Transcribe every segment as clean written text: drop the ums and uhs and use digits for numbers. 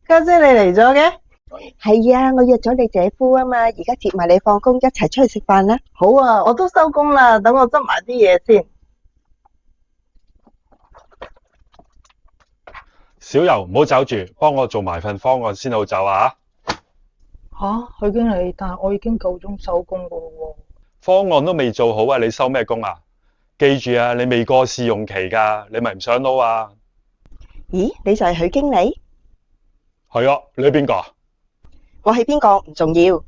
家姐你嚟咗嘅？係啊，我約咗你姐夫啊嘛，而家接埋你放工一齊出去食飯啦。好啊，我都收工啦，等我執埋啲嘢先。小柔唔好走住，幫我做埋份方案先好走啊！許經理，但係我已經夠鐘收工噶咯方案都未做好啊，你收咩工啊？記住啊，你未過試用期噶，你咪唔想撈啊？咦，你就係許經理？係啊，你邊個啊？我係邊個唔重要，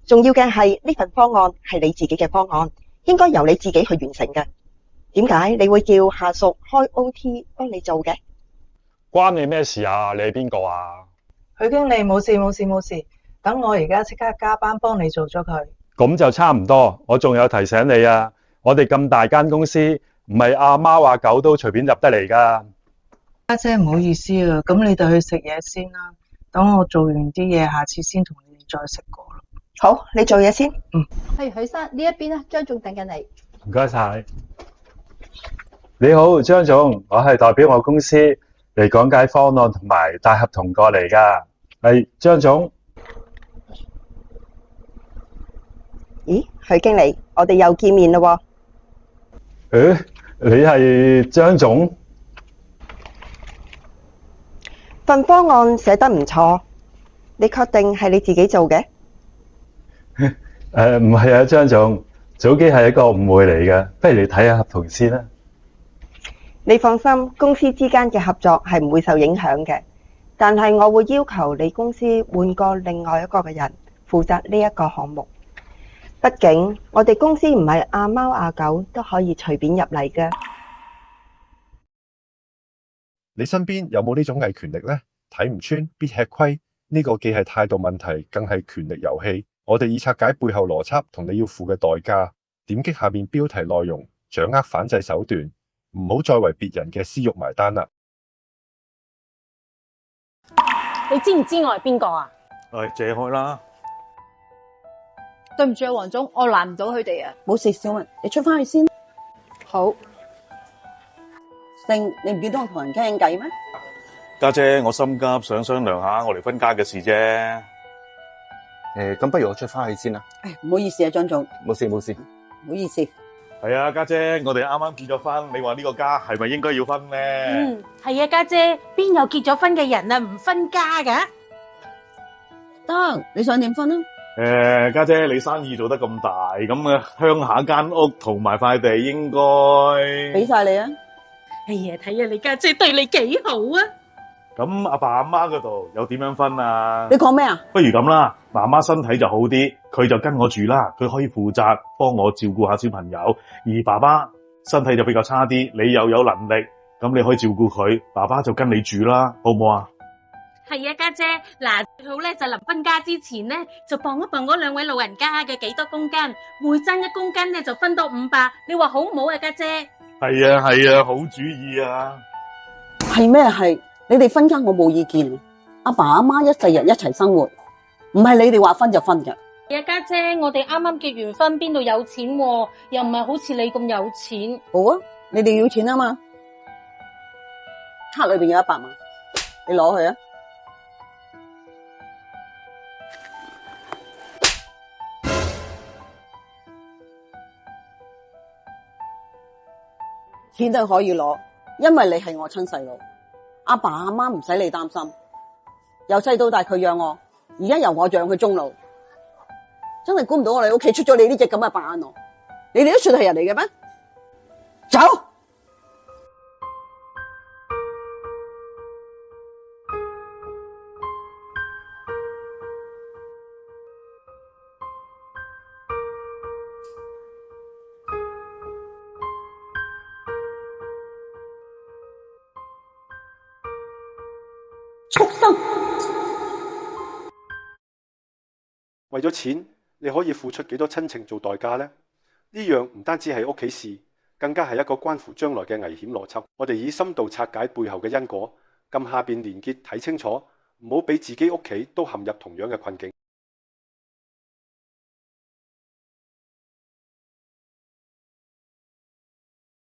重要嘅係呢份方案係你自己嘅方案，應該由你自己去完成嘅。點解你會叫下屬開 OT 幫你做嘅？關你咩事啊？你係邊個啊？許經理，冇事，等我而家即刻加班幫你做咗佢。咁就差唔多，我仲有提醒你啊，我哋咁大間公司，唔係阿貓阿狗都隨便入得嚟噶。家姐唔好意思啊，咁你哋去食嘢先啦，等我做完啲嘢，下次先同你哋再食過啦。好，你做嘢先。係許生呢一邊啦，張總等緊你。唔該晒。你好，張總，我係代表我公司嚟講解方案同埋帶合同過嚟噶。係張總。咦，許經理，我哋又見面啦喎。你係張總？份方案寫得唔錯，你確定係你自己做嘅？唔係啊，張總，早幾係一個誤會嚟嘅，不如你睇下合同先啦。你放心，公司之間嘅合作係唔會受影響嘅，但係我會要求你公司換過另外一個嘅人負責呢一個項目。畢竟我哋公司唔係阿貓阿狗都可以隨便入嚟嘅。你身邊有冇呢種偽權力呢？睇唔穿必吃虧，呢個既係態度問題，更係權力遊戲。我哋已拆解背後邏輯同你要付嘅代價。點擊下面標題內容，掌握反制手段，唔好再為別人嘅私欲埋單啦。你知唔知我係邊個啊？借開啦。對唔住啊，黃總，我攔唔到佢哋啊。冇事，小文，你出翻去先。好。勝，你唔記得我同人傾偈咩？家姐，我心急，想商量下我哋分家嘅事啫。咁不如我出翻去先啦。唔好意思啊，張總。冇事。唔好意思。係啊，家姐，我哋啱啱結咗婚，你話呢個家係咪應該要分呢？係啊，家姐，邊有結咗婚嘅人啊唔分家噶？得，你想點分啊？家姐，你生意做得咁大，咁啊鄉下間屋同埋塊地應該俾晒你啊！哎呀，睇下你家姐對你幾好啊！咁阿爸阿媽嗰度又點樣分啊？你講咩啊？不如咁啦，媽媽身體就好啲，佢就跟我住啦，佢可以負責幫我照顧下小朋友。而爸爸身體就比較差啲，你又有能力，咁你可以照顧佢，爸爸就跟你住啦，好唔好啊？係啊，家姐，嗱，最好咧就臨分家之前咧，就磅一磅嗰兩位老人家嘅幾多公斤，每爭1公斤咧就分到500，你話好唔好啊，家姐？係啊，好主意啊！係咩係？你哋分家我冇意見，阿爸阿媽一世人一齊生活，唔係你哋話分就分嘅。係啊，家姐，我哋啱啱結完婚，邊度有錢喎？又唔係好似你咁有錢。好啊，你哋要錢啊嘛，卡裏邊有100萬，你攞去啊！錢都可以攞，因為你係我親細佬，阿爸阿媽唔使你擔心。由細到大佢養我，而家由我養佢終老，真係估唔到我哋屋企出咗你呢隻咁嘅白眼狼。你哋都算係人嚟嘅咩？走！畜生！為咗錢，你可以付出幾多親情做代價呢？呢樣唔單止係屋企事，更加係一個關乎將來嘅危險邏輯。我哋以深度拆解背後嘅因果，撳下邊連結睇清楚，唔好俾自己屋企都陷入同樣嘅困境。